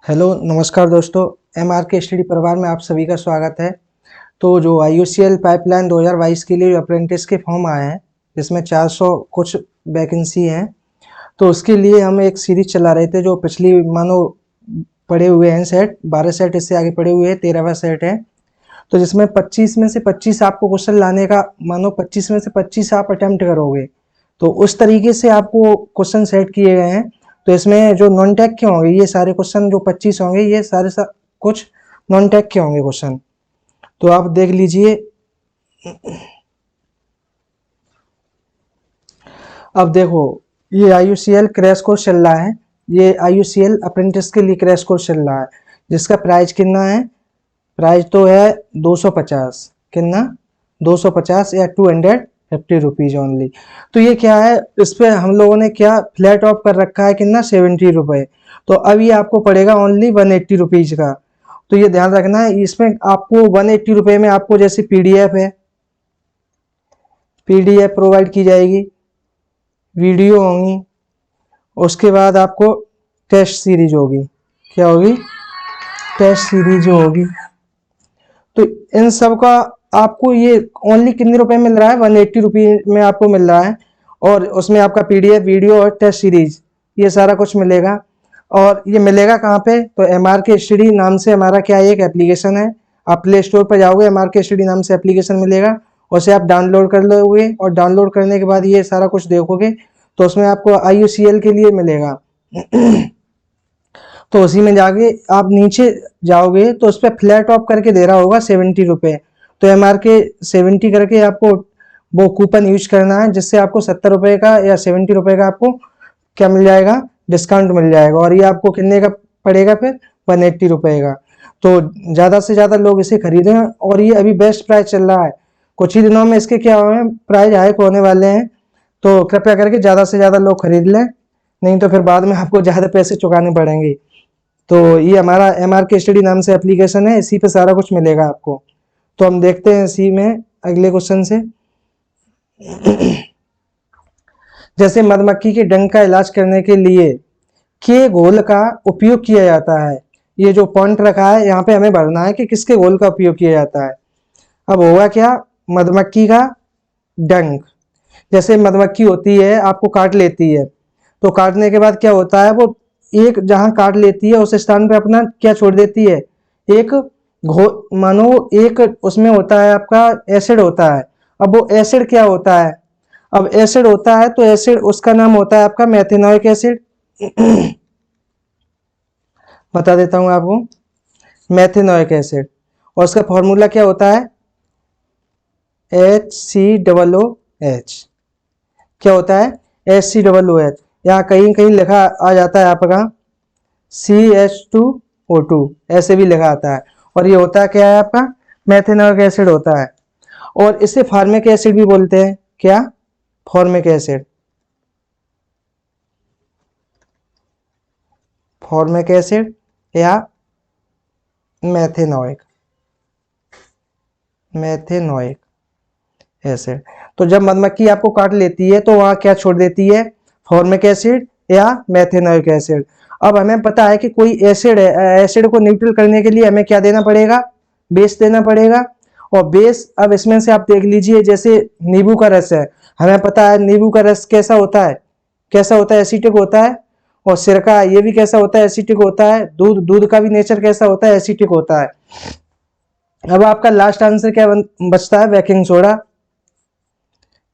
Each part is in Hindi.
हेलो नमस्कार दोस्तों, एमआर के स्टडी परिवार में आप सभी का स्वागत है। तो जो आईयूसीएल पाइपलाइन 2022 के लिए अप्रेंटिस के फॉर्म आए हैं, जिसमें 400 कुछ वैकेंसी हैं, तो उसके लिए हम एक सीरीज चला रहे थे। जो पिछली मानो पड़े हुए हैं सेट, 12 सेट इससे आगे पड़े हुए हैं, 13वां सेट है। तो जिसमें 25 में से 25 आपको क्वेश्चन लाने का, मानो 25 में से 25 आप अटेम्प्ट करोगे, तो उस तरीके से आपको क्वेश्चन सेट किए गए हैं। तो इसमें जो नॉन टेक के होंगे, ये सारे क्वेश्चन जो 25 होंगे, ये सारे कुछ नॉन टेक के होंगे क्वेश्चन। तो आप देख लीजिए। अब देखो, ये आईयूसीएल क्रैश कोर्स चल रहा है। ये आईयूसीएल अप्रेंटिस के लिए क्रैश कोर्स चल रहा है, जिसका प्राइस कितना है? प्राइस तो है 250। कितना? 250 या 250 रुपीज ओनली। तो ये क्या है, इस पर हम लोगों ने क्या फ्लैट ऑफ कर रखा है, कितना? 70 रुपये। तो अब ये आपको पड़ेगा ओनली 180 रुपीज का। तो ये ध्यान रखना है, इसमें आपको 180 रुपये में आपको जैसे पीडीएफ है, पीडीएफ प्रोवाइड की जाएगी, वीडियो होंगी, उसके बाद आपको टेस्ट सीरीज होगी। क्या होगी? टेस्ट सीरीज होगी। तो इन सब का आपको ये ओनली कितने रुपए मिल रहा है? 180 रुपये में आपको मिल रहा है। और उसमें आपका पीडीएफ, वीडियो और टेस्ट सीरीज, ये सारा कुछ मिलेगा। और ये मिलेगा कहाँ पे? तो एमआर के स्टडी नाम से हमारा क्या एक एप्लीकेशन है। आप प्ले स्टोर पर जाओगे, एमआर के स्टडी नाम से एप्लीकेशन मिलेगा, उसे आप डाउनलोड कर लोगे। और डाउनलोड करने के बाद ये सारा कुछ देखोगे, तो उसमें आपको आईयूसीएल के लिए मिलेगा। तो उसी में जाके आप नीचे जाओगे तो उस पर फ्लैट ऑफ करके दे रहा होगा 70 रुपये। तो एमआर के 70 करके आपको वो कूपन यूज करना है, जिससे आपको 70 रुपये का या 70 रुपये का आपको क्या मिल जाएगा? डिस्काउंट मिल जाएगा। और ये आपको कितने का पड़ेगा फिर? 180 रुपये का। तो ज़्यादा से ज़्यादा लोग इसे खरीदें। और ये अभी बेस्ट प्राइस चल रहा है, कुछ ही दिनों में इसके क्या हुए, प्राइस हाइक होने वाले हैं। तो कृपया करके ज़्यादा से ज़्यादा लोग खरीद लें, नहीं तो फिर बाद में आपको ज़्यादा पैसे चुकाने पड़ेंगे। तो ये हमारा एमआर के स्टडी नाम से एप्लीकेशन है, इसी पे सारा कुछ मिलेगा आपको। तो हम देखते हैं इसी में अगले क्वेश्चन से। जैसे मधुमक्खी के डंक का इलाज करने के लिए के घोल का उपयोग किया जाता है। ये जो पॉइंट रखा है यहाँ पे हमें भरना है कि किसके घोल का उपयोग किया जाता है। अब होगा क्या? मधुमक्खी का डंक। जैसे मधुमक्खी होती है, आपको काट लेती है, तो काटने के बाद क्या होता है, वो एक जहां काट लेती है उस स्थान पे अपना क्या छोड़ देती है? एक मानो एक उसमें होता है आपका एसिड होता है। अब वो एसिड क्या होता है? अब एसिड होता है, तो एसिड उसका नाम होता है आपका मेथेनोइक एसिड। बता देता हूं आपको, मेथेनोइक एसिड। और उसका फॉर्मूला क्या होता है? HCOOH। क्या होता है? HCOOH। यहाँ कहीं कहीं लिखा आ जाता है आपका CH2O2, ऐसे भी लिखा आता है। और ये होता है क्या है आपका? मेथेनोइक एसिड होता है। और इसे फार्मिक एसिड भी बोलते हैं। क्या? Formic acid. फॉर्मिक एसिड या मेथेनोइक एसिड। तो जब मधुमक्खी आपको काट लेती है, तो वहां क्या छोड़ देती है? फॉर्मिक एसिड या मेथेनोइक एसिड। अब हमें पता है कि कोई एसिड है, एसिड को न्यूट्रल करने के लिए हमें क्या देना पड़ेगा? बेस देना पड़ेगा। और बेस, अब इसमें से आप देख लीजिए, जैसे नींबू का रस है, हमें पता है नींबू का रस कैसा होता है? कैसा होता है? एसिटिक होता है। और सिरका, ये भी कैसा होता है? एसिटिक होता है। दूध का भी नेचर कैसा होता है? एसिटिक होता है। अब आपका लास्ट आंसर क्या बचता है? बेकिंग सोडा,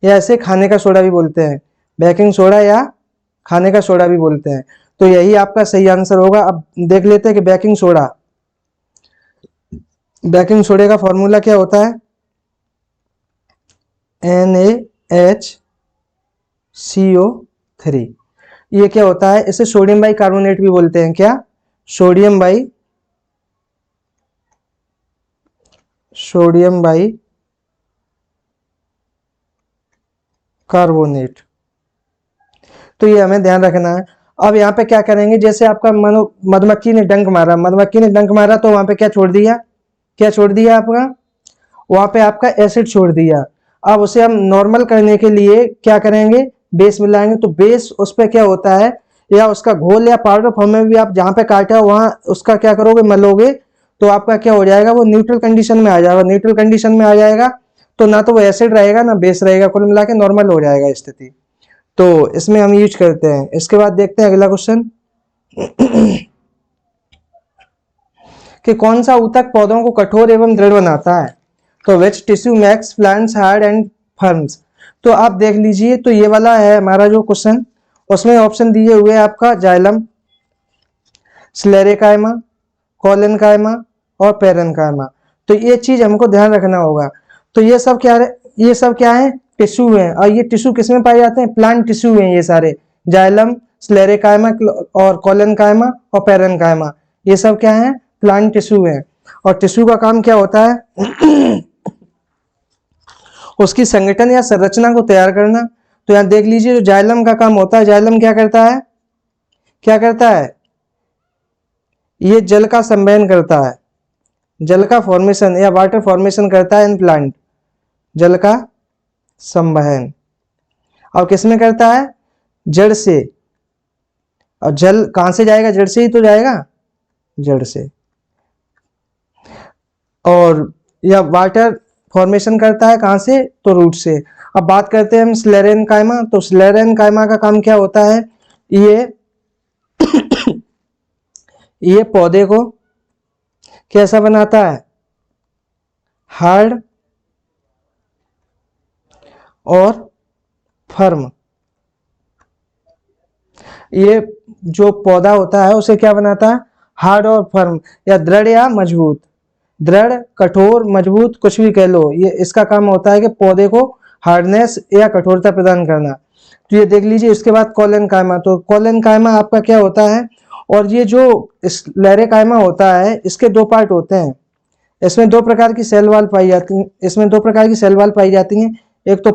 या ऐसे खाने का सोडा भी बोलते हैं। बेकिंग सोडा या खाने का सोडा भी बोलते हैं। तो यही आपका सही आंसर होगा। अब देख लेते हैं कि बेकिंग सोडे का फॉर्मूला क्या होता है? NaHCO3। ये क्या होता है? इसे सोडियम बाई कार्बोनेट भी बोलते हैं। क्या? Sodium by carbonate. तो ये हमें ध्यान रखना है। अब यहाँ पे क्या करेंगे, जैसे आपका मानो मधुमक्खी ने डंक मारा, तो वहां पे क्या छोड़ दिया? क्या छोड़ दिया आपका? वहां पे आपका एसिड छोड़ दिया। अब उसे हम नॉर्मल करने के लिए क्या करेंगे? बेस मिलाएंगे। तो बेस उस पर क्या होता है? या उसका घोल या पाउडर फॉर्म में भी आप जहाँ पे काटा हो वहाँ उसका क्या करोगे, मलोगे, तो आपका क्या हो जाएगा, वो न्यूट्रल कंडीशन में आ जाएगा। न्यूट्रल कंडीशन में आ जाएगा तो ना तो वो एसिड रहेगा ना बेस रहेगा, कुल मिला के नॉर्मल हो जाएगा स्थिति। तो इसमें हम यूज करते हैं। इसके बाद देखते हैं अगला क्वेश्चन कि कौन सा ऊतक पौधों को कठोर एवं दृढ़ बनाता है। तो which tissue makes plants hard and firms. तो आप देख लीजिए, तो ये वाला है हमारा जो क्वेश्चन, उसमें ऑप्शन दिए हुए हैं आपका जाइलम, स्लेरेकाइमा, कोलेनकाइमा और पेरेनकाइमा। तो ये चीज हमको ध्यान रखना होगा। तो ये सब क्या है, ये सब क्या है, टिश्यू हैं। और ये टिश्यू किसमें पाए जाते हैं, प्लांट टिश्यू हैं ये सारे, जाइलम, स्लेरेकाइमा और कोलेनकाइमा और पेरेनकाइमा, ये सब क्या है, प्लांट टिश्यू है। और टिश्यू का काम क्या होता है उसकी संगठन या संरचना को तैयार करना। तो यहां देख लीजिए, जो जाइलम का काम होता है, जाइलम क्या करता है, क्या करता है, ये जल का संवहन करता है, जल का फॉर्मेशन या वाटर फॉर्मेशन करता है इन प्लांट, जल का संवहन। और किसमें करता है, जड़ से। और जल कहां से जाएगा, जड़ से ही तो जाएगा, जड़ से। और या वाटर फॉर्मेशन करता है कहां से, तो रूट से। अब बात करते हैं हम स्लेरेनकाइमा। तो स्लेरेनकाइमा का काम क्या होता है, ये पौधे को कैसा बनाता है, हार्ड और फर्म। ये जो पौधा होता है उसे क्या बनाता है, हार्ड और फर्म, या दृढ़ या मजबूत। दृढ़, कठोर, मजबूत, कुछ भी कह लो, ये इसका काम होता है कि पौधे को हार्डनेस या कठोरता प्रदान करना। तो ये देख लीजिए। इसके बाद कोलेनकाइमा। तो कोलेनकाइमा आपका क्या होता है, और ये जो स्लेरेकाइमा होता है, इसके दो पार्ट होते हैं। इसमें दो प्रकार की सेल वॉल पाई जाती है, इसमें दो प्रकार की सेल वॉल पाई जाती हैं। एक तो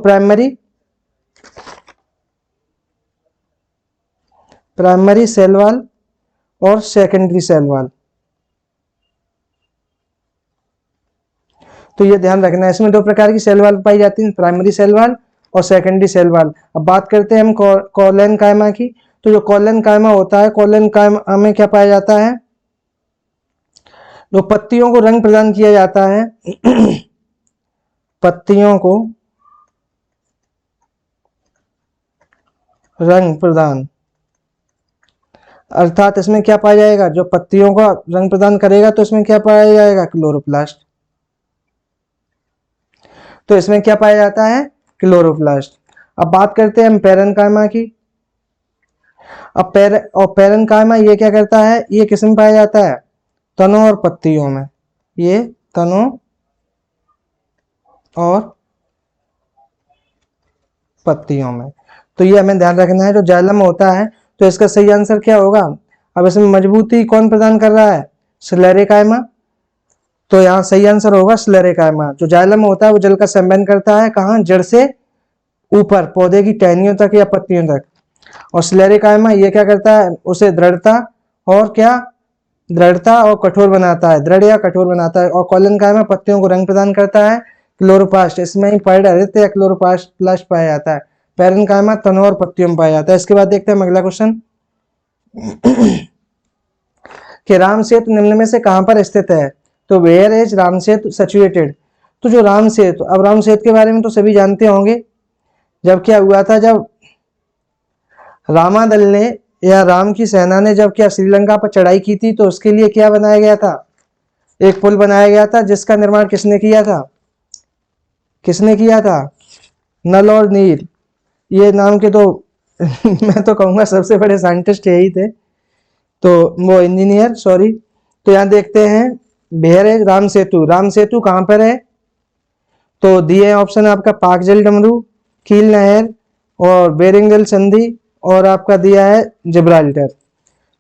प्राइमरी सेल वॉल और सेकेंडरी सेल वॉल। तो ये ध्यान रखना है, इसमें दो प्रकार की सेल वॉल पाई जाती है, प्राइमरी सेल वॉल और सेकेंडरी सेल वॉल। अब बात करते हैं हम कोलेनकाइमा की। तो जो कोलेनकाइमा होता है, कोलेनकाइमा में क्या पाया जाता है, जो पत्तियों को रंग प्रदान किया जाता है पत्तियों को रंग प्रदान, अर्थात इसमें क्या पाया जाएगा, जो पत्तियों का रंग प्रदान करेगा, तो इसमें क्या पाया जाएगा, क्लोरोप्लास्ट। तो इसमें क्या पाया जाता है, क्लोरोप्लास्ट। अब बात करते हैं हम पेरेनकाइमा की। अब पेरेनकाइमा ये क्या करता है, ये किसमें पाया जाता है, तनों और पत्तियों में। ये तनों और पत्तियों में। तो ये हमें ध्यान रखना है। जो जाइलम होता है, तो इसका सही आंसर क्या होगा। अब इसमें मजबूती कौन प्रदान कर रहा है, स्लेरेकाइमा। तो यहाँ सही आंसर होगा स्लेरेकाइमा। जो जाइलम होता है वो जल का संवहन करता है, कहाँ, जड़ से ऊपर पौधे की टहनियों तक या पत्तियों तक। और स्लेरेकाइमा ये क्या करता है, उसे दृढ़ता और क्या, दृढ़ता और कठोर बनाता है, दृढ़ या कठोर बनाता है। और कोलेनकाइमा पत्तियों को रंग प्रदान करता है, क्लोरोप्लास्ट। इसमें ही पर्णहरित या क्लोरोप्लास्ट पाया जाता है। पेरेनकाइमा तनों और पत्तियों में पाया जाता है। इसके बाद देखते हैं अगला क्वेश्चन कि राम सेतु निम्न में से कहां पर स्थित है। तो where is Ram Setu situated. तो जो राम सेतु, अब राम सेतु के बारे में तो सभी जानते होंगे। जब क्या हुआ था, जब रामादल ने या राम की सेना ने जब क्या श्रीलंका पर चढ़ाई की थी, तो उसके लिए क्या बनाया गया था, एक पुल बनाया गया था, जिसका निर्माण किसने किया था, किसने किया था, नल और नील। ये नाम के तो मैं तो कहूंगा सबसे बड़े साइंटिस्ट यही थे, तो वो इंजीनियर, सॉरी। तो यहाँ देखते हैं, वेयर है राम सेतु। राम सेतु कहाँ पर है, तो दिए ऑप्शन आपका पाकजल डमरू, कील नहर और बेरिंगल संधि, और आपका दिया है जिब्राल्टर।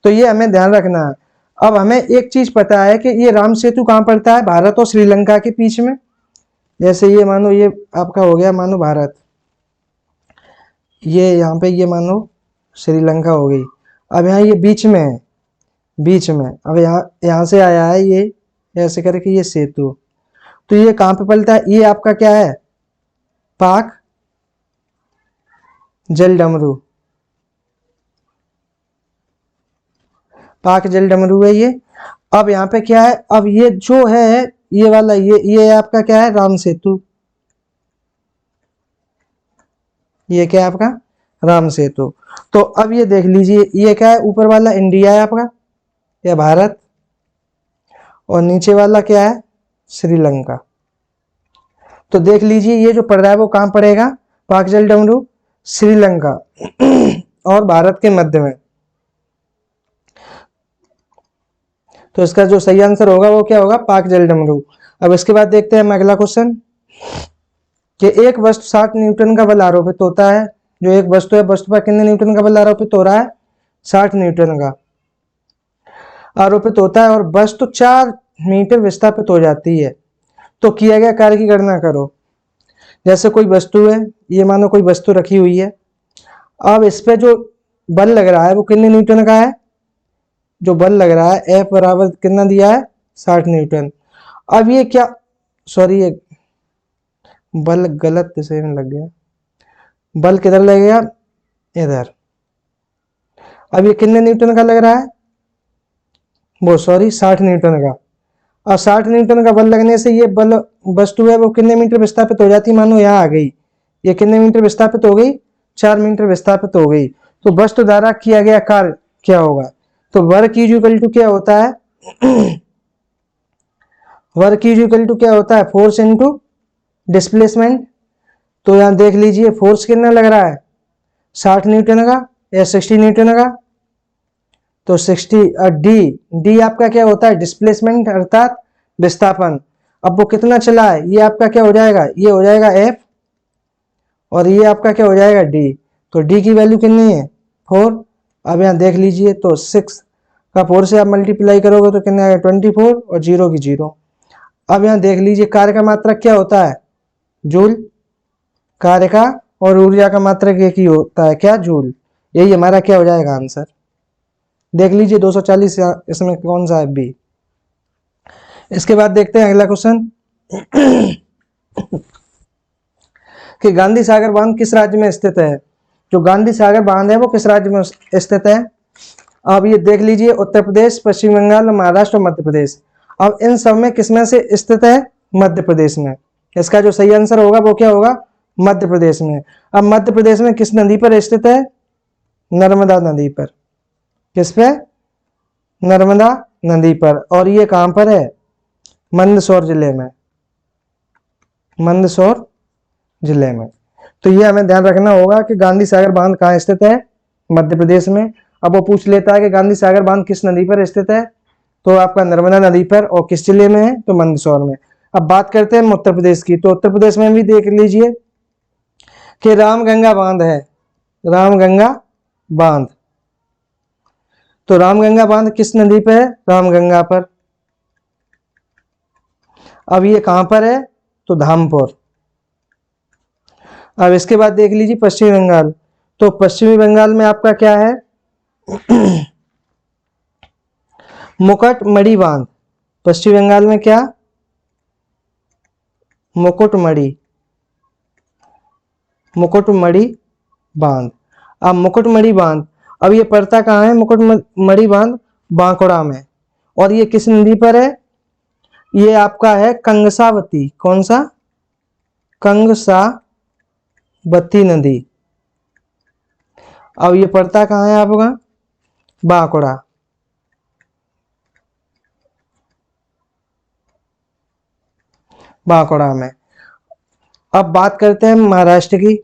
तो ये हमें ध्यान रखना है। अब हमें एक चीज पता है कि ये राम सेतु कहाँ पड़ता है, भारत और श्रीलंका के बीच में। जैसे ये मानो ये आपका हो गया, मानो भारत, ये यहाँ पे ये मानो श्रीलंका हो गई। अब यहाँ ये बीच में है, बीच में। अब यहाँ से आया है ये ऐसे करके ये सेतु। तो ये कहाँ पे पड़ता है, ये आपका क्या है, पाक जल डमरू। पाक जल डमरू है ये। अब यहाँ पे क्या है, अब ये जो है ये वाला ये आपका क्या है, राम सेतु। ये क्या है आपका, राम सेतु। तो अब ये देख लीजिए, ये क्या है, ऊपर वाला इंडिया है आपका या भारत, और नीचे वाला क्या है, श्रीलंका। तो देख लीजिए ये जो पड़ रहा है वो कहाँ पड़ेगा, पाक जल डमरू श्रीलंका और भारत के मध्य में। तो इसका जो सही आंसर होगा वो क्या होगा, पाक जल डमरू। अब इसके बाद देखते हैं हम अगला क्वेश्चन कि एक वस्तु 60 न्यूटन का बल आरोपित होता है। जो एक वस्तु है, वस्तु पर कितने न्यूटन का बल आरोपित हो रहा है, 60 न्यूटन का आरोपित होता है, और वस्तु 4 मीटर विस्थापित हो जाती है। तो किया गया कार्य की गणना करो। जैसे कोई वस्तु है, ये मानो कोई वस्तु रखी हुई है, अब इस पे जो बल लग रहा है वो कितने न्यूटन का है, जो बल लग रहा है F बराबर कितना दिया है, 60 न्यूटन। अब ये क्या, सॉरी ये बल गलत दिशा में लग गया, बल किधर लगेगा, इधर। अब ये कितने न्यूटन का लग रहा है, वो सॉरी 60 न्यूटन का। और 60 न्यूटन का बल लगने से ये बल वस्तु है वो कितने मीटर विस्थापित हो जाती है, मानो यहाँ आ गई, ये कितने मीटर विस्थापित हो गई, 4 मीटर विस्थापित हो गई। तो वस्तु द्वारा किया गया कार्य क्या होगा, तो वर्क इज इक्वल टू क्या होता है, वर्क इज इक्वल टू क्या होता है, फोर्स इनटू डिस्प्लेसमेंट। तो यहाँ देख लीजिए फोर्स कितना लग रहा है, 60 न्यूटन का या 60 न्यूटन का, तो 60 डी आपका क्या होता है, डिस्प्लेसमेंट अर्थात विस्थापन। अब वो कितना चला है, ये आपका क्या हो जाएगा, ये हो जाएगा F, और ये आपका क्या हो जाएगा D। तो D की वैल्यू कितनी है, 4। अब यहाँ देख लीजिए, तो 6 का 4 से आप मल्टीप्लाई करोगे तो कितना आएगा, 24, और 0 की 0। अब यहाँ देख लीजिए कार्य का मात्रक क्या होता है, जूल, कार्य का, और ऊर्जा का मात्रक एक ही होता है, क्या, जूल। यही हमारा क्या हो जाएगा आंसर। देख लीजिए 240 इसमें कौन सा है, बी। इसके बाद देखते हैं अगला क्वेश्चन कि गांधी सागर बांध किस राज्य में स्थित है। जो गांधी सागर बांध है वो किस राज्य में स्थित है। अब ये देख लीजिए उत्तर प्रदेश, पश्चिम बंगाल, महाराष्ट्र और मध्य प्रदेश। अब इन सब में किसमें से स्थित है, मध्य प्रदेश में। इसका जो सही आंसर होगा वो क्या होगा, मध्य प्रदेश में। अब मध्य प्रदेश में किस नदी पर स्थित है, नर्मदा नदी पर। किस पे, नर्मदा नदी पर। और ये कहां पर है, मंदसौर जिले में, मंदसौर जिले में। तो ये हमें ध्यान रखना होगा कि गांधी सागर बांध कहाँ स्थित है, मध्य प्रदेश में। अब वो पूछ लेता है कि गांधी सागर बांध किस नदी पर स्थित है, तो आपका नर्मदा नदी पर, और किस जिले में है, तो मंदसौर में। अब बात करते हैं उत्तर प्रदेश की, तो उत्तर प्रदेश में भी देख लीजिए कि रामगंगा बांध है, रामगंगा बांध। तो रामगंगा बांध किस नदी पे है, रामगंगा पर। अब ये कहां पर है, तो धामपुर। अब इसके बाद देख लीजिए पश्चिमी बंगाल। तो पश्चिमी बंगाल में आपका क्या है मुकुटमणि बांध। पश्चिमी बंगाल में क्या, मुकुटमणि, मुकुटमणि बांध। अब मुकुटमणि बांध, अब ये पड़ता कहाँ है, मुकुटमणि बांध बांकुड़ा में। और ये किस नदी पर है, ये आपका है कंगसावती। कौन सा, कंगसावती नदी। अब ये पड़ता कहाँ है आपका, बांकुड़ा। बांकुड़ा में। अब बात करते हैं महाराष्ट्र की।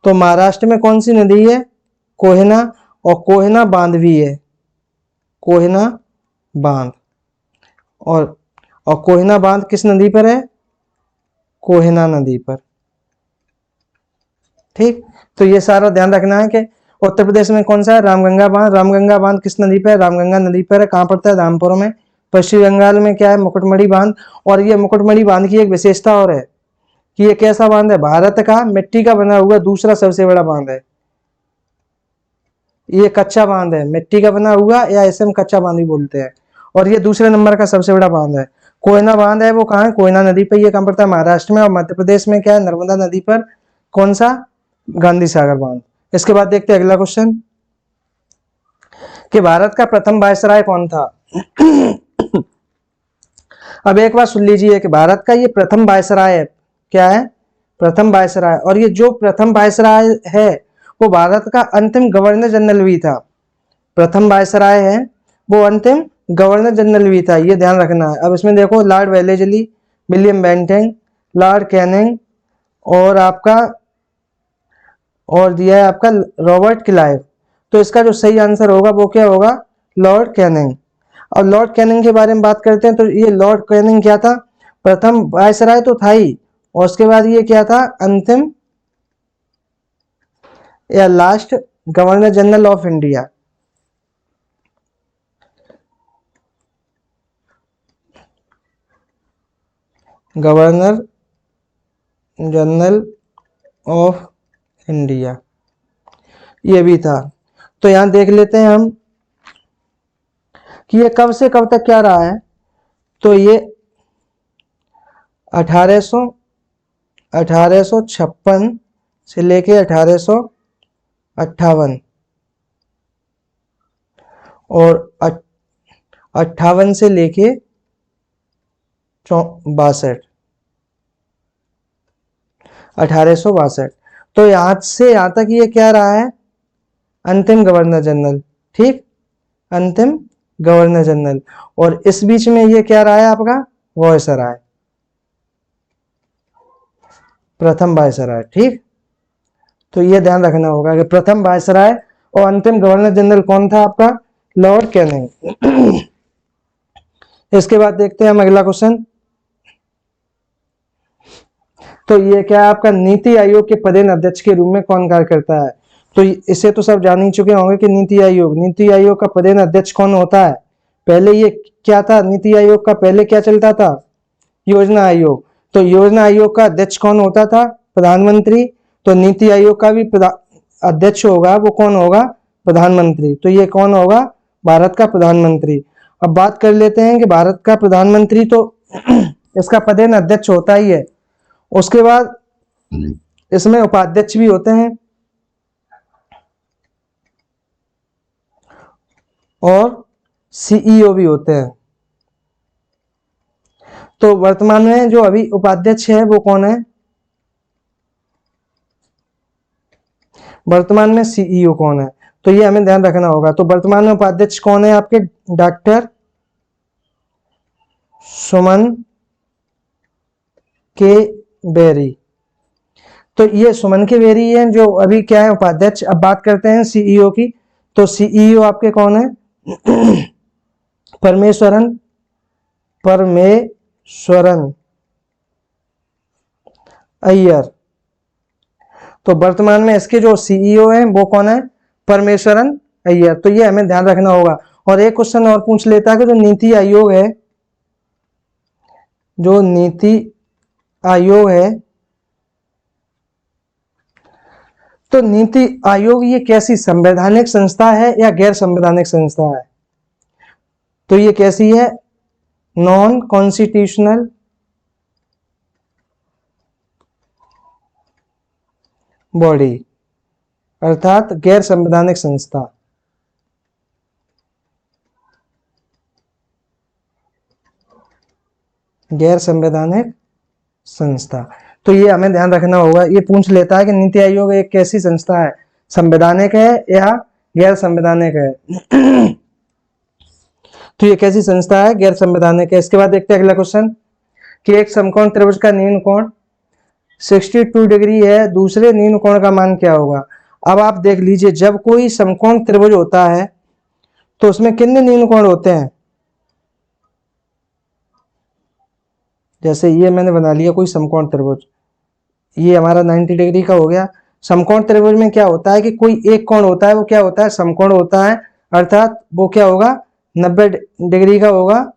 तो महाराष्ट्र में कौन सी नदी है, कोयना, और कोयना बांध भी है, कोयना बांध। और कोयना बांध किस नदी पर है, कोयना नदी पर। ठीक, तो ये सारा ध्यान रखना है कि उत्तर प्रदेश में कौन सा है, रामगंगा बांध। रामगंगा बांध किस नदी पर है, रामगंगा नदी पर है। कहाँ पड़ता है, रामपुर में। पश्चिम बंगाल में क्या है, मुकुटमणि बांध। और ये मुकुटमणि बांध की एक विशेषता और है कि ये कैसा बांध है, भारत का मिट्टी का बना हुआ दूसरा सबसे बड़ा बांध है। ये कच्चा बांध है, मिट्टी का बना हुआ, या ऐसे हम कच्चा बांध भी बोलते हैं। और ये दूसरे नंबर का सबसे बड़ा बांध है। कोयना बांध है वो कहाँ है, कोयना नदी पर। ये कहाँ पड़ता है, महाराष्ट्र में। और मध्य प्रदेश में क्या है, नर्मदा नदी पर। कौन सा, गांधी सागर बांध। इसके बाद देखते हैं अगला क्वेश्चन कि भारत का प्रथम वायसराय कौन था। अब एक बात सुन लीजिए कि भारत का ये प्रथम वायसराय है, क्या है, प्रथम वायसराय। और ये जो प्रथम वायसराय है वो भारत का अंतिम गवर्नर जनरल भी था। प्रथम वायसराय है वो अंतिम गवर्नर जनरल भी था, ये ध्यान रखना है। अब इसमें देखो Lord Wellesley, William Bentinck, Lord Canning और आपका और दिया है आपका रॉबर्ट क्लाइव। तो इसका जो सही आंसर होगा वो क्या होगा, लॉर्ड कैनिंग। और लॉर्ड कैनिंग के बारे में बात करते हैं तो ये लॉर्ड कैनिंग क्या था, प्रथम वायसराय तो था ही, और उसके बाद ये क्या था, अंतिम या last governor general of India. Governor general of India ये भी था। तो यहां देख लेते हैं हम कि ये कब से कब तक क्या रहा है। तो ये 1856 से लेके 1858 और 58 से लेके 62, 1862। तो यहां से यहां तक ये क्या रहा है, अंतिम गवर्नर जनरल, ठीक, अंतिम गवर्नर जनरल। और इस बीच में ये क्या रहा है आपका, वायसराय, प्रथम वायसराय, ठीक। तो ये ध्यान रखना होगा कि प्रथम वायसराय और अंतिम गवर्नर जनरल कौन था आपका, लॉर्ड कैनिंग। इसके बाद देखते हैं हम अगला क्वेश्चन। तो ये क्या है आपका, नीति आयोग के पदेन अध्यक्ष के रूप में कौन कार्य करता है। तो इसे तो सब जान ही चुके होंगे कि नीति आयोग का पदेन अध्यक्ष कौन होता है। पहले ये क्या था, नीति आयोग का पहले क्या चलता था, योजना आयोग। तो योजना आयोग का अध्यक्ष कौन होता था, प्रधानमंत्री। तो नीति आयोग का भी अध्यक्ष होगा वो कौन होगा, प्रधानमंत्री। तो ये कौन होगा, भारत का प्रधानमंत्री। अब बात कर लेते हैं कि भारत का प्रधानमंत्री तो इसका पदेन अध्यक्ष होता ही है। उसके बाद इसमें उपाध्यक्ष भी होते हैं और सीईओ भी होते हैं। तो वर्तमान में जो अभी उपाध्यक्ष है वो कौन है, वर्तमान में सीईओ कौन है, तो ये हमें ध्यान रखना होगा। तो वर्तमान में उपाध्यक्ष कौन है आपके, डॉक्टर सुमन के बेरी। तो ये सुमन के बेरी है जो अभी क्या है उपाध्यक्ष। अब बात करते हैं सीईओ की। तो सीईओ आपके कौन है, परमेश्वरन अय्यर। तो वर्तमान में इसके जो सीईओ हैं वो कौन है, परमेश्वरन अय्यर। तो ये हमें ध्यान रखना होगा। और एक क्वेश्चन और पूछ लेता है कि जो नीति आयोग है, जो नीति आयोग है, तो नीति आयोग ये कैसी संवैधानिक संस्था है या गैर संवैधानिक संस्था है। तो ये कैसी है, नॉन कॉन्स्टिट्यूशनल बॉडी, अर्थात गैर संवैधानिक संस्था। गैर संवैधानिक संस्था। तो ये हमें ध्यान रखना होगा। ये पूछ लेता है कि नीति आयोग एक कैसी संस्था है, संवैधानिक है या गैर संवैधानिक है। तो ये कैसी संस्था है, गैर संवैधानिक है। इसके बाद देखते हैं अगला क्वेश्चन कि एक समकोण त्रिभुज का न्यून कोण 62 डिग्री है, दूसरे न्यून कोण का मान क्या होगा। अब आप देख लीजिए, जब कोई समकोण त्रिभुज होता है तो उसमें कितने न्यून कोण होते हैं। जैसे ये मैंने बना लिया कोई समकोण त्रिभुज, ये हमारा 90 डिग्री का हो गया। समकोण त्रिभुज में क्या होता है कि कोई एक कोण होता है वो क्या होता है, समकोण होता है, अर्थात वो क्या होगा, 90 डिग्री का होगा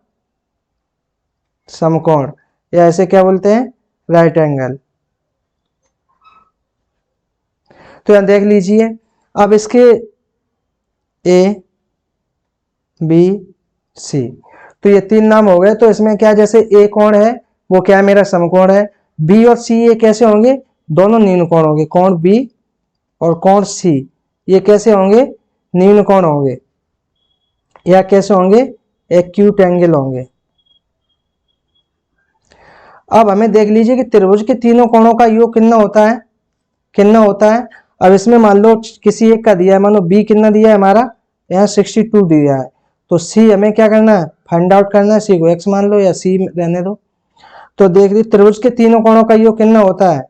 समकोण, या ऐसे क्या बोलते हैं, राइट एंगल। तो यहां देख लीजिए, अब इसके ए बी सी, तो ये तीन नाम हो गए। तो इसमें क्या, जैसे ए कोण है वो क्या है, मेरा समकोण है। बी और सी ये कैसे होंगे, दोनों न्यून कोण होंगे। कोण बी और कोण सी ये कैसे होंगे, न्यून कोण होंगे। या कैसे होंगे, एक्यूट एंगल होंगे। अब हमें देख लीजिए कि त्रिभुज के तीनों कोणों का योग कितना होता है, कितना होता है। अब इसमें मान लो किसी एक का दिया है, मान लो बी कितना दिया है हमारा, यहाँ 62 दिया है, तो सी हमें क्या करना है, फाइंड आउट करना है। सी को एक्स मान लो या सी रहने दो। तो देख लीजिए त्रिभुज के तीनों कोणों का योग कितना होता है,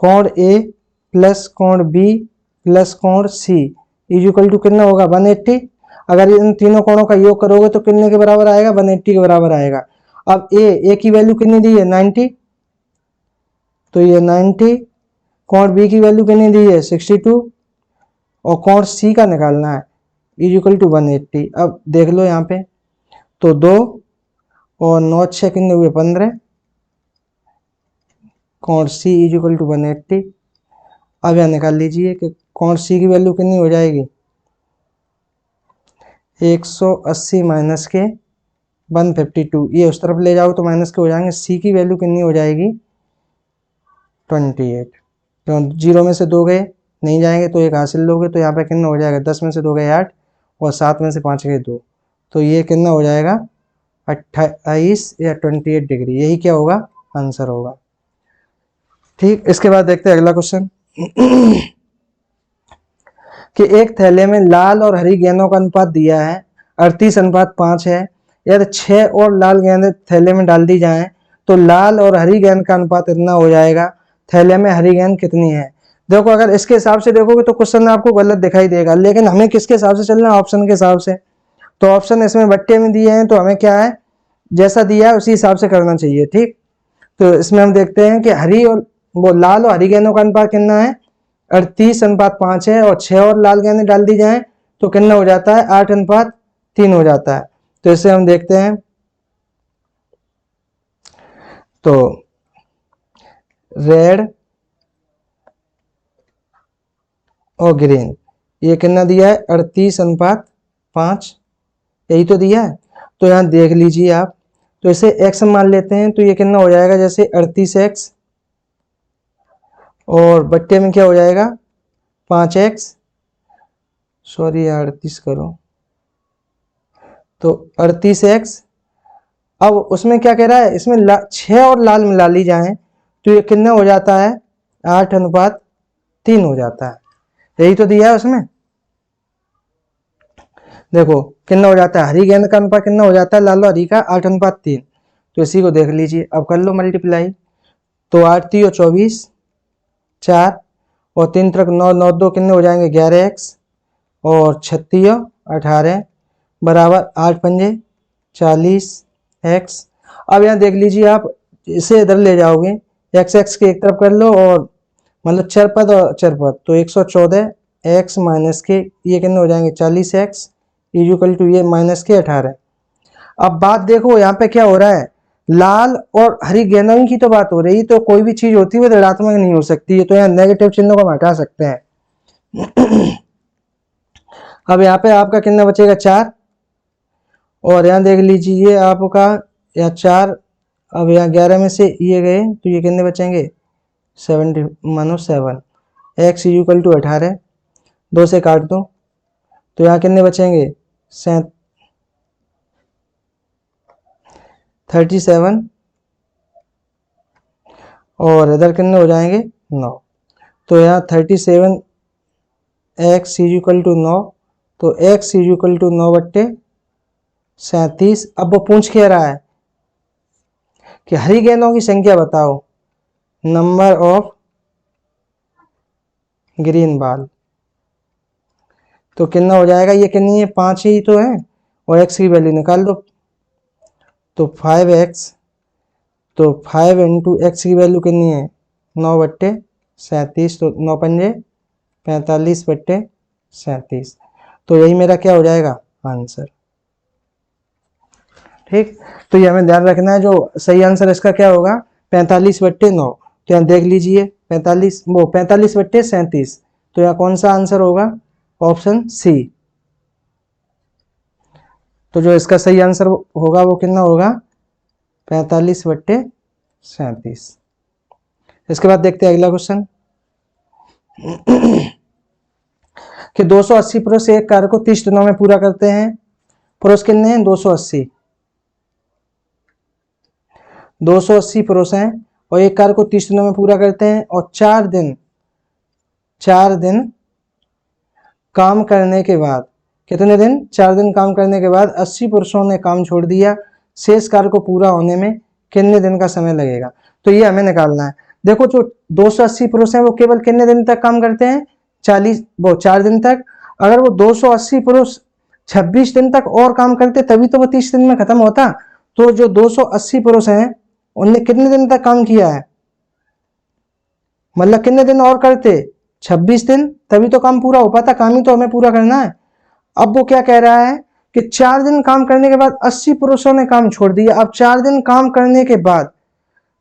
कोण ए प्लस कोण बी प्लस कोण सी इज इक्वल टू कितना होगा, 180। अगर इन तीनों कोणों का योग करोगे तो कितने के बराबर आएगा, 180 के बराबर आएगा। अब ए की वैल्यू कितनी दी है, 90, तो ये 90। कोण बी की वैल्यू कितनी दी है, 62, और कोण सी का निकालना है, इज इक्वल टू 180। अब देख लो यहाँ पे, तो 2 और 9 6 कितने हुए, 15, कोण सी इज इक्वल टू 180। अब यहाँ निकाल लीजिए कि कोण सी की वैल्यू कितनी हो जाएगी, 180 माइनस के 152, ये उस तरफ ले जाओ तो माइनस के हो जाएंगे। सी की वैल्यू कितनी हो जाएगी, 28। तो 0 में से 2 गए, नहीं जाएंगे तो एक हासिल लोगे, तो यहाँ पे कितना हो जाएगा, 10 में से 2 गए 8, और 7 में से 5 गए 2, तो ये कितना हो जाएगा, 28 या 28 डिग्री, यही क्या होगा, आंसर होगा। ठीक, इसके बाद देखते हैं अगला क्वेश्चन कि एक थैले में लाल और हरी गेंदों का अनुपात दिया है 38:5 है। यदि 6 और लाल गेंदें थैले में डाल दी जाएं तो लाल और हरी गेंद का अनुपात इतना हो जाएगा, थैले में हरी गेंद कितनी है। देखो अगर इसके हिसाब से देखोगे तो क्वेश्चन आपको गलत दिखाई देगा, लेकिन हमें किसके हिसाब से चलना है, ऑप्शन के हिसाब से। तो ऑप्शन इसमें बट्टे में दिए हैं, तो हमें क्या है, जैसा दिया है उसी हिसाब से करना चाहिए। ठीक, तो इसमें हम देखते हैं कि हरी और वो लाल और हरी गेंदों का अनुपात कितना है, 38:5 है, और 6 और लाल गेंदें डाल दी जाएं तो कितना हो जाता है, 8:3 हो जाता है। तो इसे हम देखते हैं, तो रेड और ग्रीन ये कितना दिया है, 38:5, यही तो दिया है। तो यहाँ देख लीजिए आप, तो इसे x मान लेते हैं, तो ये कितना हो जाएगा, जैसे 38x, और बट्टे में क्या हो जाएगा, 5x, सॉरी 38 करो, तो 38x। अब उसमें क्या कह रहा है, इसमें 6 और लाल मिला ली जाए तो ये कितना हो जाता है, 8:3 हो जाता है, यही तो दिया है उसमें। देखो कितना हो जाता है, हरी गेंद का अनुपात कितना हो जाता है, लाल और हरी का 8:3, तो इसी को देख लीजिए। अब कर लो मल्टीप्लाई, तो 8 3 24, 4 और 3 तक 9 9 2 कितने हो जाएंगे, 11x, और 36 18 बराबर 8 पंजे 40x। अब यहाँ देख लीजिए आप, इसे इधर ले जाओगे, x के एक तरफ कर लो, और मतलब चरपद और चरपद, तो 114x माइनस के ये कितने हो जाएंगे, 40x इज इक्वल टू ये माइनस के 18। अब बात देखो यहाँ पे क्या हो रहा है, लाल और हरी गेंदों की तो बात हो रही, तो कोई भी चीज होती है वो ऋणात्मक नहीं हो सकती है, तो यहाँ नेगेटिव चिन्हों को हम हटा सकते हैं। अब यहाँ पे आपका कितना बचेगा, 4, और यहाँ देख लीजिए आपका यहाँ 4, अब यहाँ 11 में से ये गए तो ये कितने बचेंगे, 70 मानो 7, x इज इक्वल टू 18, 2 से काट दो तो यहाँ कितने बचेंगे, 37, और इधर कितने हो जाएंगे, 9, तो यहाँ 37 x इज इक्वल टू 9, तो x इज इक्वल टू 9/37। अब वो पूछ के रहा है कि हरी गेंदों की संख्या बताओ, नंबर ऑफ ग्रीन बॉल, तो कितना हो जाएगा, ये कितनी है, 5 ही तो है, और x की वैल्यू निकाल दो, तो 5x, तो 5 इंटू एक्स की वैल्यू कितनी है, 9/37, तो 9 पंजे 45/37, तो यही मेरा क्या हो जाएगा, आंसर। ठीक, तो ये हमें ध्यान रखना है, जो सही आंसर इसका क्या होगा, 45/9। तो यहाँ देख लीजिए 45/37, तो यहाँ कौन सा आंसर होगा, ऑप्शन सी। तो जो इसका सही आंसर होगा वो कितना होगा, 45/37। इसके बाद देखते हैं अगला क्वेश्चन कि 280 पुरुष एक कार्य को 30 दिनों में पूरा करते हैं। पुरुष कितने हैं? 280। 280 पुरुष हैं और एक कार्य को 30 दिनों में पूरा करते हैं और 4 दिन काम करने के बाद, कितने दिन? 4 दिन काम करने के बाद 80 पुरुषों ने काम छोड़ दिया। शेष कार्य को पूरा होने में कितने दिन का समय लगेगा? तो ये हमें निकालना है। देखो जो 280 पुरुष हैं वो केवल कितने दिन तक काम करते हैं? 4 दिन तक। अगर वो 280 पुरुष 26 दिन तक और काम करते तभी तो वो 30 दिन में खत्म होता। तो जो 280 पुरुष हैं उनने कितने दिन तक काम किया है? मतलब कितने दिन और करते? 26 दिन, तभी तो काम पूरा हो पाता। काम ही तो हमें पूरा करना है। अब वो क्या कह रहा है कि 4 दिन काम करने के बाद 80 पुरुषों ने काम छोड़ दिया। अब 4 दिन काम करने के बाद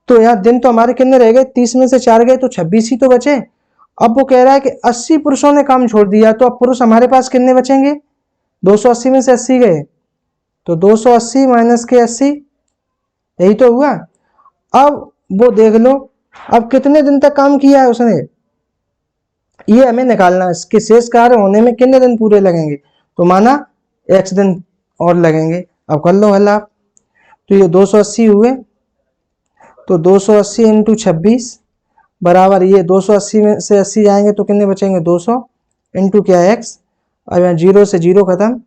तो यहाँ दिन तो हमारे कितने रह गए? 30 में से 4 गए तो 26 ही तो बचे। अब वो कह रहा है कि 80 पुरुषों ने काम छोड़ दिया, तो अब पुरुष हमारे पास कितने बचेंगे? 280 में से 80 गए तो 280 माइनस के 80, यही तो हुआ। अब वो देख लो अब कितने दिन तक काम किया है उसने, ये हमें निकालना है। इसके शेष कार्य होने में कितने दिन पूरे लगेंगे? तो माना x दिन और लगेंगे। अब कर लो हल आप। तो ये 280 हुए, तो 280 इंटू 26 बराबर ये 280 में से 80 जाएंगे तो कितने बचेंगे? 200 इंटू क्या है x। अब यहाँ 0 से 0 खत्म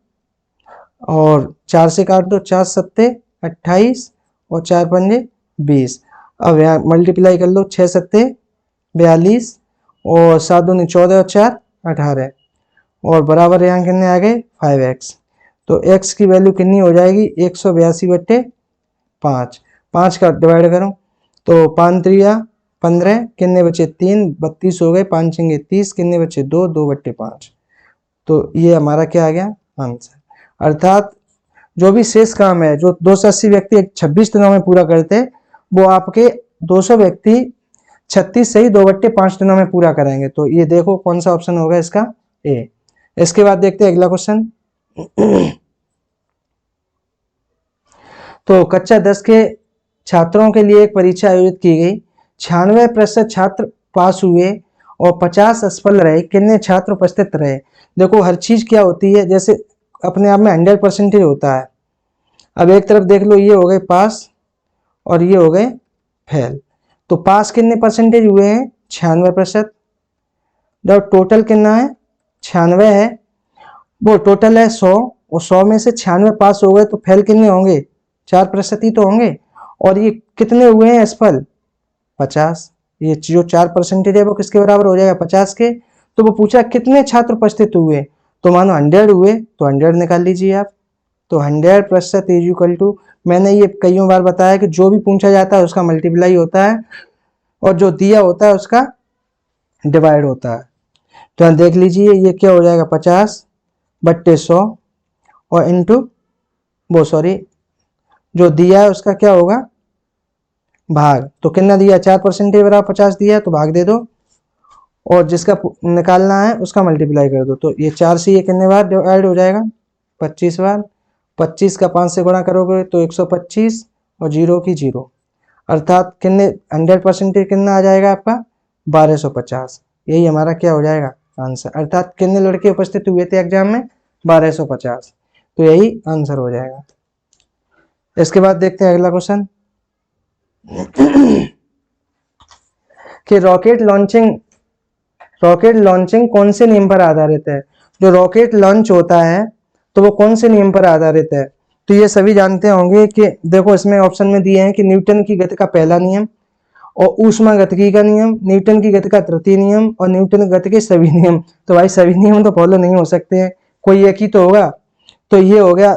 और 4 से काट दो, 4 सत्ते 28 और 4 पंजे 20। अब यहाँ मल्टीप्लाई कर लो, 6 सत्ते 42 और 7 दूनी 14 और 4 18 और बराबर यहाँ कितने आ गए? 5x। तो x की वैल्यू कितनी हो जाएगी? 182/5। 5 का डिवाइड करो तो 5 त्रिया 15, कितने बचे? 3, 32 हो गए। 5 चंगे 30, कितने बचे? 2, 2/5। तो ये हमारा क्या आ गया? आंसर। अर्थात जो भी शेष काम है जो 280 व्यक्ति 26 दिनों में पूरा करते, वो आपके 200 व्यक्ति 36 से ही 2/5 दिनों में पूरा कराएंगे। तो ये देखो कौन सा ऑप्शन होगा इसका? ए। इसके बाद देखते हैं अगला क्वेश्चन। तो कक्षा 10 के छात्रों के लिए एक परीक्षा आयोजित की गई। 96% छात्र पास हुए और 50 असफल रहे। कितने छात्र उपस्थित रहे? देखो हर चीज क्या होती है, जैसे अपने आप में 100% होता है। अब एक तरफ देख लो, ये हो गए पास और ये हो गए फेल। तो पास कितने परसेंटेज हुए हैं? 96%। जब टोटल कितना है? 96 है। वो टोटल है 100 और 100 में से 96 पास हो गए तो फेल कितने होंगे? 4% ही तो होंगे। और ये कितने हुए हैं असफल? 50। ये जो 4% है वो किसके बराबर हो जाएगा? 50 के। तो वो पूछा कितने छात्र उपस्थित हुए, तो मानो 100 हुए तो 100 निकाल लीजिए आप। तो 100% इज इक्वल टू, मैंने ये कईयों बार बताया कि जो भी पूछा जाता है उसका मल्टीप्लाई होता है और जो दिया होता है उसका डिवाइड होता है। तो यहाँ देख लीजिए ये क्या हो जाएगा? 50/100 और इंटू वो सॉरी जो दिया है उसका क्या होगा? भाग। तो कितना दिया? 4% बराबर 50 दिया तो भाग दे दो और जिसका निकालना है उसका मल्टीप्लाई कर दो। तो ये 4 से ये कितने बार डिवाइड हो जाएगा? 25 बार। 25 का 5 से गुणा करोगे तो 125 और 0 की 0। अर्थात कितने 100% कितना आ जाएगा आपका? 1250। यही हमारा क्या हो जाएगा? आंसर। अर्थात कितने लड़के उपस्थित हुए थे एग्जाम में? 1250। तो यही आंसर हो जाएगा। इसके बाद देखते हैं अगला क्वेश्चन कि रॉकेट लॉन्चिंग कौन से नियम पर आधारित है? जो रॉकेट लॉन्च होता है तो वो कौन से नियम पर आधारित है? तो ये सभी जानते होंगे कि देखो इसमें ऑप्शन में दिए हैं कि न्यूटन की गति का पहला नियम और ऊष्मागतिकी का नियम, न्यूटन की गति का तृतीय नियम और न्यूटन की गति के सभी नियम। तो भाई सभी नियम तो फॉलो नहीं हो सकते हैं, कोई एक ही तो होगा। तो ये हो गया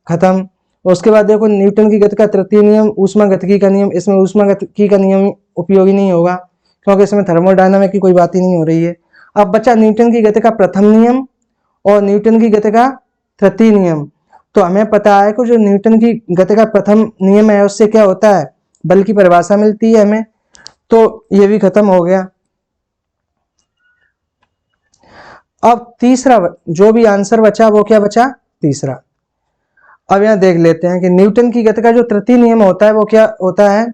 खत्म। उसके बाद देखो न्यूटन की गति का तृतीय नियम, ऊष्मागतिकी का नियम, इसमें ऊष्मागतिकी का नियम उपयोगी नहीं होगा क्योंकि इसमें थर्मोडायनामिक की कोई बात ही नहीं हो रही है। अब बचा न्यूटन की गति का प्रथम नियम और न्यूटन की गति का तृतीय नियम। तो हमें पता है कि जो न्यूटन की गति का प्रथम नियम है उससे क्या होता है? बल की परिभाषा मिलती है हमें। तो ये भी खत्म हो गया। अब तीसरा जो भी आंसर बचा वो क्या बचा? तीसरा। अब यहां देख लेते हैं कि न्यूटन की गति का जो तृतीय नियम होता है वो क्या होता है?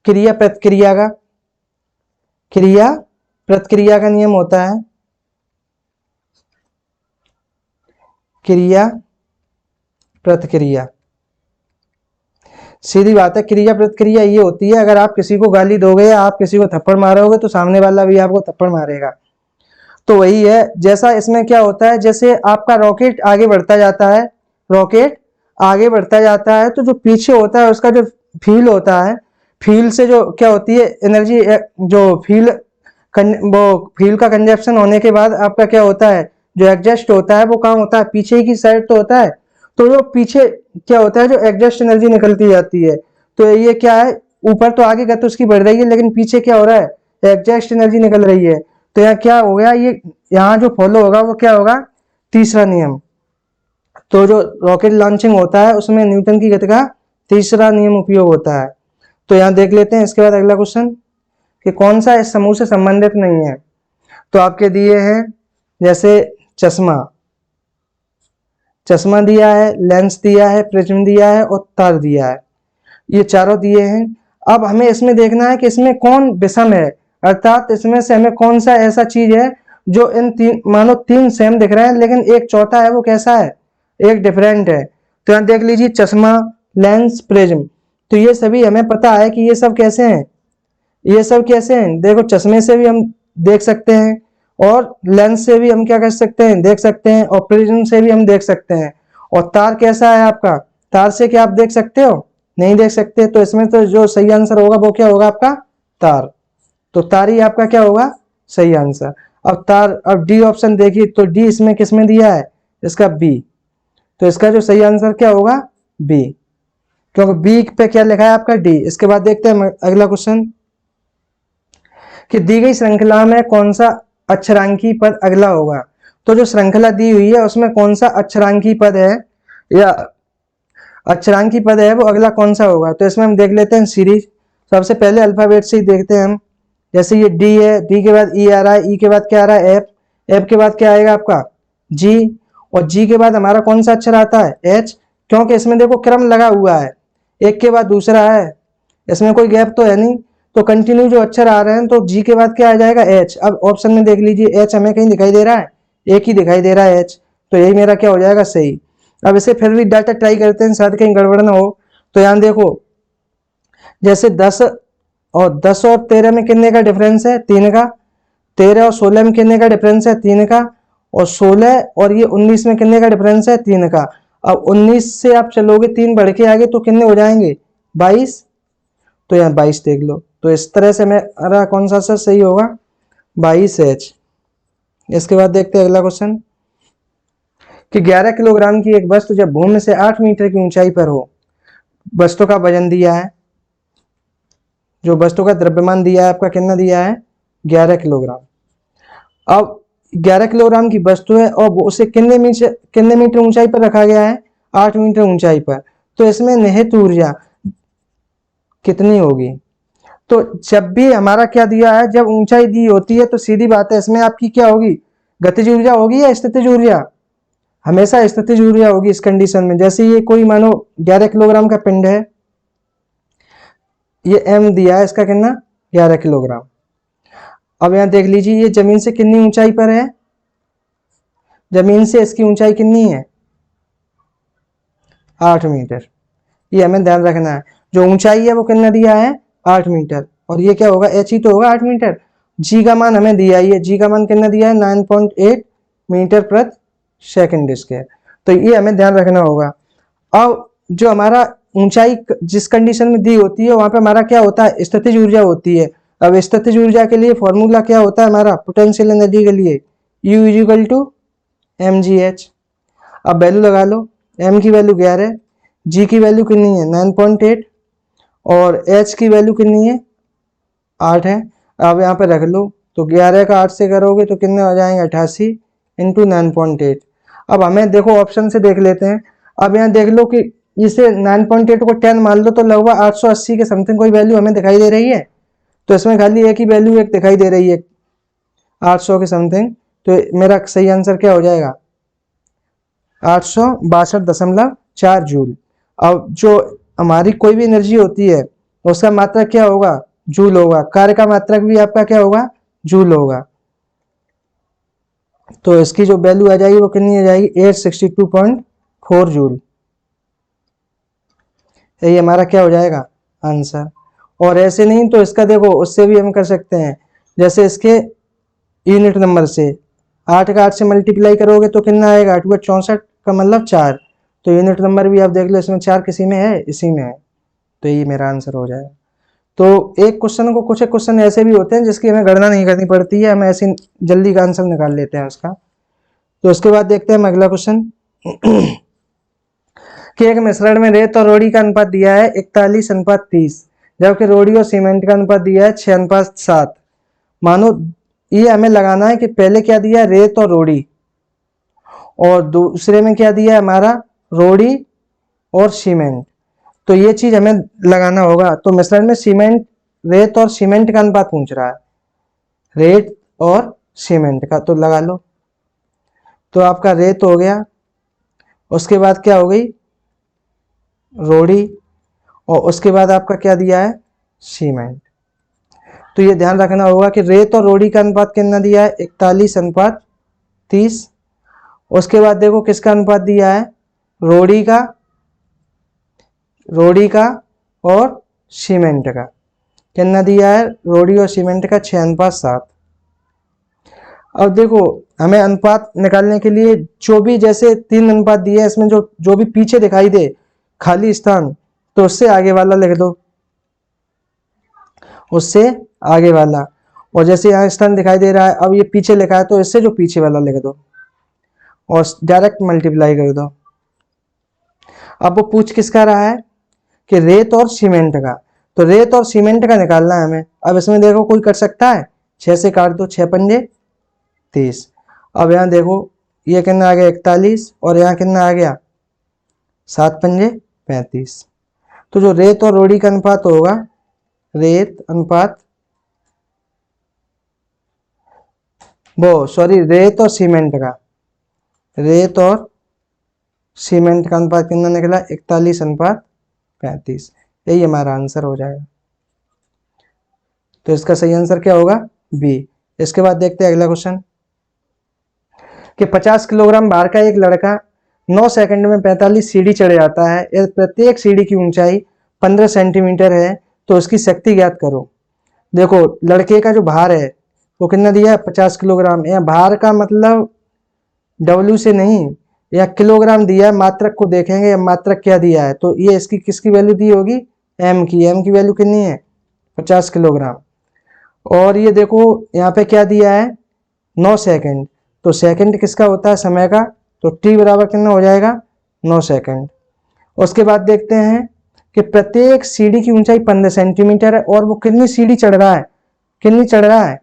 क्रिया प्रतिक्रिया का नियम होता है। क्रिया प्रतिक्रिया। सीधी बात है, क्रिया प्रतिक्रिया ये होती है, अगर आप किसी को गाली दोगे या आप किसी को थप्पड़ मारोगे तो सामने वाला भी आपको थप्पड़ मारेगा। तो वही है, जैसा इसमें क्या होता है, जैसे आपका रॉकेट आगे बढ़ता जाता है, रॉकेट आगे बढ़ता जाता है तो जो पीछे होता है उसका जो फ्यूल होता है, फ्यूल से जो क्या होती है एनर्जी, जो फ्यूल वो फ्यूल का कंजप्शन होने के बाद आपका क्या होता है, जो एग्जॉस्ट होता है वो कहाँ होता है, पीछे की साइड तो होता है। तो जो पीछे क्या होता है, जो एग्जॉस्ट एनर्जी निकलती जाती है, तो ये क्या है, ऊपर तो आगे गति उसकी बढ़ रही है लेकिन पीछे क्या हो रहा है, एग्जॉस्ट एनर्जी निकल रही है। तो यहाँ क्या हो गया, ये यहाँ जो फॉलो होगा वो क्या होगा, तीसरा नियम। तो जो रॉकेट लॉन्चिंग होता है उसमें न्यूटन की गति का तीसरा नियम उपयोग होता है। तो यहाँ देख लेते हैं इसके बाद अगला क्वेश्चन कि कौन सा इस समूह से संबंधित नहीं है। तो आपके दिए हैं जैसे चश्मा, चश्मा दिया है, लेंस दिया है, प्रिज्म दिया है और तार दिया है, ये चारों दिए हैं। अब हमें इसमें देखना है कि इसमें कौन विषम है, अर्थात इसमें से हमें कौन सा ऐसा चीज है जो इन तीन, मानो तीन सेम दिख रहे हैं लेकिन एक चौथा है वो कैसा है, एक डिफरेंट है। तो यहाँ देख लीजिए चश्मा, लेंस, प्रिज्म, तो ये सभी हमें पता है कि ये सब कैसे हैं, ये सब कैसे हैं, देखो चश्मे से भी हम देख सकते हैं और लेंस से भी हम क्या कर सकते हैं, देख सकते हैं, और प्रिज्म से भी हम देख सकते हैं। और तार कैसा है आपका, तार से क्या आप देख सकते हो, नहीं देख सकते। तो इसमें तो जो सही आंसर होगा वो क्या होगा आपका, तार। तो तार ही आपका क्या होगा, सही आंसर। अब तार, अब डी ऑप्शन देखिए, तो डी इसमें किसमें दिया है, इसका बी, तो इसका जो सही आंसर क्या होगा, बी, क्योंकि बी पे क्या लिखा है आपका, डी। इसके बाद देखते हैं अगला क्वेश्चन कि दी गई श्रृंखला में कौन सा अक्षरांकी पद अगला होगा। तो जो श्रृंखला दी हुई है उसमें कौन सा अक्षरांकी पद है या अक्षरांकी पद है वो अगला कौन सा होगा। तो इसमें हम देख लेते हैं सीरीज, सबसे पहले अल्फाबेट से ही देखते हैं हम। जैसे ये डी है, डी के बाद ई आ रहा है, ई के बाद क्या आ रहा है, एफ, एफ के बाद क्या आएगा आपका जी, और जी के बाद हमारा कौन सा अक्षर आता है, एच, क्योंकि इसमें देखो क्रम लगा हुआ है, एक के बाद दूसरा है, इसमें कोई गैप तो है नहीं, तो कंटिन्यू जो अक्षर आ रहे हैं, तो जी के बाद क्या आ जाएगा, एच। अब ऑप्शन में देख लीजिए एच हमें कहीं दिखाई दे रहा है, एक ही दिखाई दे रहा है एच, तो यही मेरा क्या हो जाएगा, सही। अब इसे फिर भी डाटा ट्राई करते हैं, शायद कहीं गड़बड़ ना हो। तो यहाँ देखो जैसे 10 और 13 में कितने का डिफरेंस है, 3 का। 13 और 16 में कितने का डिफरेंस है, 3 का। और 16 और ये 19 में कितने का डिफरेंस है, 3 का। अब 19 से आप चलोगे 3 बढ़ के आगे तो कितने हो जाएंगे, 22। तो यहाँ 22 देख लो। तो इस तरह से मेरा कौन सा आंसर सही होगा, 22H। इसके बाद देखते हैं अगला क्वेश्चन कि 11 किलोग्राम की एक वस्तु जब भूमि से 8 मीटर की ऊंचाई पर हो, वस्तु का वजन दिया है, जो वस्तु का द्रव्यमान दिया है आपका कितना दिया है, 11 किलोग्राम। अब 11 किलोग्राम की वस्तु है और उसे कितने मीटर ऊंचाई पर रखा गया है, 8 मीटर ऊंचाई पर। तो इसमें निहित ऊर्जा कितनी होगी। तो जब भी हमारा क्या दिया है, जब ऊंचाई दी होती है तो सीधी बात है इसमें आपकी क्या होगी, गतिज ऊर्जा होगी या स्थितिज ऊर्जा, हमेशा स्थितिज ऊर्जा होगी इस कंडीशन में। जैसे ये कोई मानो 11 किलोग्राम का पिंड है, ये m दिया है, इसका कितना 11 किलोग्राम। अब यहाँ देख लीजिए ये जमीन से कितनी ऊंचाई पर है, जमीन से इसकी ऊंचाई कितनी है, 8 मीटर। ये हमें ध्यान रखना है, जो ऊंचाई है वो कितना दिया है, 8 मीटर, और ये क्या होगा, h ही तो होगा 8 मीटर। जी का मान हमें दिया है, जी का मान कितना दिया है, 9.8 मीटर प्रति सेकंड स्क्वायर। तो ये हमें ध्यान रखना होगा। अब जो हमारा ऊंचाई जिस कंडीशन में दी होती है वहां पे हमारा क्या होता है, स्थितिज ऊर्जा होती है। अब स्थितिज ऊर्जा के लिए फॉर्मूला क्या होता है हमारा, पोटेंशियल एनर्जी के लिए U इक्वल टू mgh। अब वैल्यू लगा लो, m की वैल्यू 11, g की वैल्यू कितनी है 9.8 और h की वैल्यू कितनी है 8 है। अब यहाँ पे रख लो, तो 11 का 8 से करोगे तो कितने हो जाएंगे 88 इंटू 9.8। अब हमें देखो ऑप्शन से देख लेते हैं। अब यहाँ देख लो कि इसे 9.8 को 10 मान लो तो लगभग 880 के समथिंग कोई वैल्यू हमें दिखाई दे रही है। तो इसमें खाली एक ही वैल्यू एक दिखाई दे रही है 800 के समथिंग। तो मेरा सही आंसर क्या हो जाएगा 862.4 जूल। अब जो हमारी कोई भी एनर्जी होती है उसका मात्रक क्या होगा, जूल होगा। कार्य का मात्रक भी आपका क्या होगा, जूल होगा। तो इसकी जो वैल्यू आ जाएगी वो कितनी आ जाएगी 862.4 जूल। यही हमारा क्या हो जाएगा आंसर। और ऐसे नहीं तो इसका देखो उससे भी हम कर सकते हैं, जैसे इसके यूनिट नंबर से 8 का 8 से मल्टीप्लाई करोगे तो कितना आएगा 8 × 64 का मतलब 4। तो यूनिट नंबर भी आप देख लो इसमें 4 किसी में है, इसी में है। तो ये मेरा आंसर हो जाएगा। तो एक क्वेश्चन को, कुछ एक क्वेश्चन ऐसे भी होते हैं जिसकी हमें गणना नहीं करनी पड़ती है, हम ऐसे जल्दी का आंसर निकाल लेते हैं उसका। तो उसके बाद देखते हैं हम अगला क्वेश्चन कि एक मिश्रण में रेत और रोड़ी का अनुपात दिया है 41:30, जबकि रोड़ी और सीमेंट का अनुपात दिया है 6:7। मानो ये हमें लगाना है कि पहले क्या दिया है रेत और रोड़ी, और दूसरे में क्या दिया है हमारा रोड़ी और सीमेंट। तो ये चीज हमें लगाना होगा। तो मिश्रण में सीमेंट, रेत और सीमेंट का अनुपात पूछ रहा है, रेत और सीमेंट का, तो लगा लो। तो आपका रेत हो गया, उसके बाद क्या हो गई रोड़ी, और उसके बाद आपका क्या दिया है सीमेंट। तो ये ध्यान रखना होगा कि रेत और रोड़ी का अनुपात कितना दिया है 41:30। उसके बाद देखो किसका अनुपात दिया है रोड़ी का और सीमेंट का। कितना दिया है रोड़ी और सीमेंट का 6:7। अब देखो हमें अनुपात निकालने के लिए जो भी जैसे 3 अनुपात दिए हैं इसमें जो भी पीछे दिखाई दे खाली स्थान, तो उससे आगे वाला लिख दो, उससे आगे वाला। और जैसे यहाँ स्थान दिखाई दे रहा है, अब ये पीछे लिखा है तो इससे जो पीछे वाला लिख दो और डायरेक्ट मल्टीप्लाई कर दो। अब वो पूछ किसका रहा है कि रेत और सीमेंट का, तो रेत और सीमेंट का निकालना है हमें। अब इसमें देखो कोई कर सकता है, 6 से काट दो, 6 पंजे 30। अब यहाँ देखो ये कितना आ गया 41 और यहाँ कितना आ गया 7 पंजे 35। तो जो रेत और रोड़ी का अनुपात होगा, रेत अनुपात रेत और सीमेंट का, रेत और सीमेंट का अनुपात कितना निकला 41:35। यही हमारा आंसर हो जाएगा। तो इसका सही आंसर क्या होगा बी। इसके बाद देखते हैं अगला क्वेश्चन कि 50 किलोग्राम भार का एक लड़का 9 सेकंड में 45 सीढ़ी चढ़ जाता है, यदि प्रत्येक सीढ़ी की ऊंचाई 15 सेंटीमीटर है तो उसकी शक्ति ज्ञात करो। देखो लड़के का जो भार है वो कितना दिया है 50 किलोग्राम। या भार का मतलब डब्ल्यू से नहीं, या किलोग्राम दिया है, मात्रक को देखेंगे या मात्रक क्या दिया है। तो ये इसकी किसकी वैल्यू दी होगी एम की वैल्यू कितनी है 50 किलोग्राम। और ये देखो यहाँ पे क्या दिया है 9 सेकंड, तो सेकंड किसका होता है समय का, तो टी बराबर कितना हो जाएगा 9 सेकंड। उसके बाद देखते हैं कि प्रत्येक सीढ़ी की ऊंचाई 15 सेंटीमीटर है और वो कितनी सीढ़ी चढ़ रहा है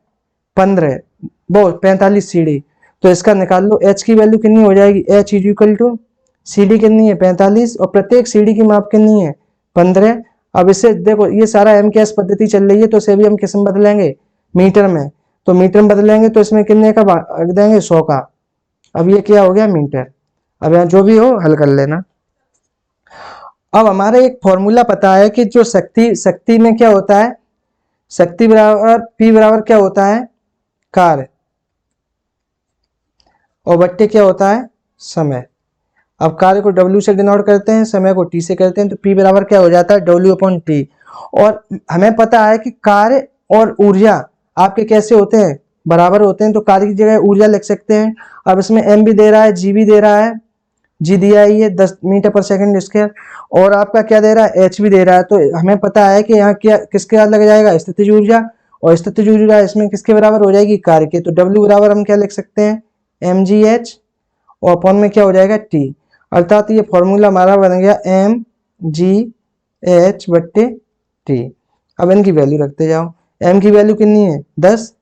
15, वो 45 सीढ़ी। तो इसका निकाल लो h की वैल्यू कितनी हो जाएगी, h इज इक्वल टू सीढ़ी कितनी है 45 और प्रत्येक सीढ़ी की माप कितनी है 15। अब इससे देखो ये सारा एम की एस पद्धति चल रही है, तो इसे भी हम किस में बदलेंगे मीटर में। तो मीटर में बदलेंगे तो इसमें कितने का रख देंगे 100 का। अब ये क्या हो गया मीटर। अब यहाँ जो भी हो हल कर लेना। अब हमारे एक फॉर्मूला पता है कि जो शक्ति में क्या होता है, शक्ति बराबर पी बराबर क्या होता है कार्य, और बट्टे क्या होता है समय। अब कार्य को W से डिनोट करते हैं, समय को T से करते हैं, तो P बराबर क्या हो जाता है W/T। और हमें पता है कि कार्य और ऊर्जा आपके कैसे होते हैं बराबर होते हैं, तो कार्य की जगह ऊर्जा लिख सकते हैं। अब इसमें M भी दे रहा है, G भी दे रहा है, G दिया है ये 10 मीटर पर सेकंड स्क्वायर, और आपका क्या दे रहा है H भी दे रहा है। तो हमें पता है कि यहाँ क्या किसके साथ लग जाएगा स्थितिज ऊर्जा, और स्थितिज ऊर्जा इसमें किसके बराबर हो जाएगी कार्य के। तो W बराबर हम क्या लिख सकते हैं mgh, और अपॉन में क्या हो जाएगा T। अर्थात ये फॉर्मूला हमारा बन गया mgh/T। अब इनकी वैल्यू रखते जाओ। m की वैल्यू कितनी है 10,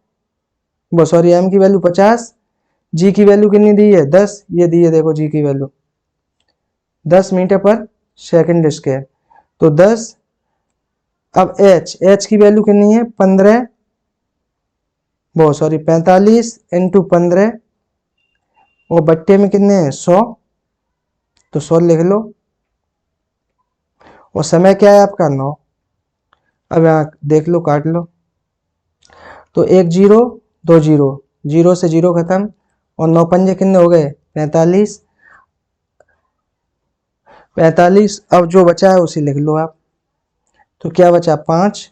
m की वैल्यू 50, g की वैल्यू कितनी दी है 10, ये दी है देखो g की वैल्यू 10 मीटर पर सेकंड स्क्वायर, तो 10। अब h की वैल्यू कितनी है 45 इंटू 15, और बट्टे में कितने हैं 100, तो 100 लिख लो। और समय क्या है आपका 9। अब यहाँ देख लो काट लो, तो 1 0 2 0, 0 से 0 खत्म, और 9 पंजे कितने हो गए 45। 45 अब जो बचा है उसी लिख लो आप। तो क्या बचा 5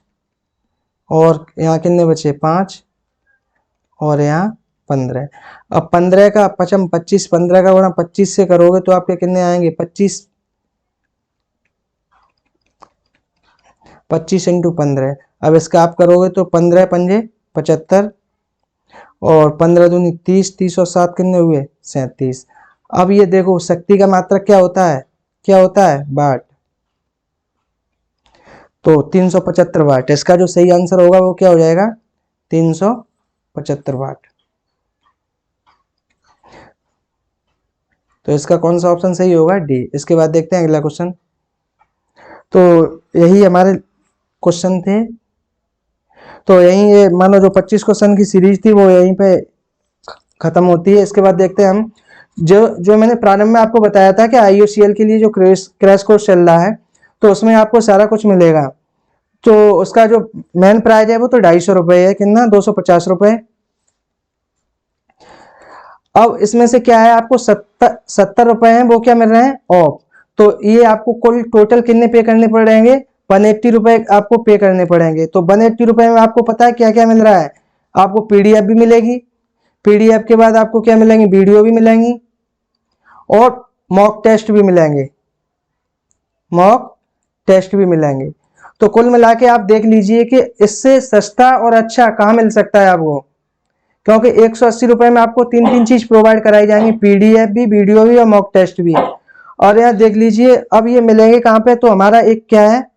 और यहाँ कितने बचे 5 और यहाँ 15। अब 15 का पचम 25 15 का गुणा 25 से करोगे तो आपके कितने आएंगे 25 इंटू 15। अब इसका आप करोगे तो 15 पंजे 75 और 15 दूनी 30 30 और 7 कितने हुए 37। अब ये देखो शक्ति का मात्रक क्या होता है वाट। तो 375 वाट। इसका जो सही आंसर होगा वो क्या हो जाएगा 375 वाट। तो इसका कौन सा ऑप्शन सही होगा डी। इसके बाद देखते हैं अगला क्वेश्चन। तो यही हमारे क्वेश्चन थे। तो यही ये मानो जो 25 क्वेश्चन की सीरीज थी वो यहीं पे खत्म होती है। इसके बाद देखते हैं हम जो मैंने प्रारंभ में आपको बताया था कि IOCL के लिए जो क्रैश कोर्स चल रहा है तो उसमें आपको सारा कुछ मिलेगा। तो उसका जो मेन प्राइस है वो तो 250 रुपए है। कितना 250 रुपए। अब इसमें से क्या है आपको 70 रुपए हैं वो क्या मिल रहे हैं ऑफ। तो ये आपको कुल टोटल कितने पे करने पड़ेंगे 180 रुपए आपको पे करने पड़ेंगे। तो 180 रुपए में आपको पता है क्या क्या मिल रहा है। आपको PDF भी मिलेगी। PDF के बाद आपको क्या मिलेंगी वीडियो भी मिलेंगी और मॉक टेस्ट भी मिलेंगे। तो कुल मिला के आप देख लीजिए कि इससे सस्ता और अच्छा कहाँ मिल सकता है आपको। क्योंकि 180 रुपए में आपको तीन चीज प्रोवाइड कराई जाएंगी PDF भी वीडियो भी और मॉक टेस्ट भी। और यहाँ देख लीजिए अब ये मिलेंगे कहाँ पे। तो हमारा एक क्या है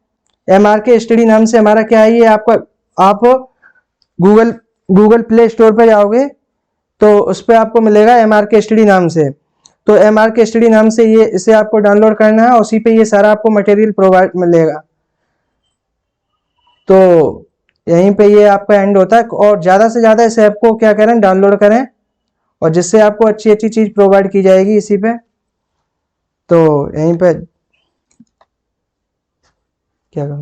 MRK स्टडी नाम से हमारा क्या है ये आपका आप गूगल प्ले स्टोर पर जाओगे तो उस पर आपको मिलेगा MRK स्टडी नाम से। तो MRK स्टडी नाम से ये इसे आपको डाउनलोड करना है। उसी पे ये सारा आपको मटेरियल प्रोवाइड मिलेगा। तो यहीं पे ये आपका एंड होता है। और ज़्यादा से ज़्यादा इस ऐप को क्या करें डाउनलोड करें और जिससे आपको अच्छी अच्छी चीज़ प्रोवाइड की जाएगी इसी पे। तो यहीं पे क्या करूं।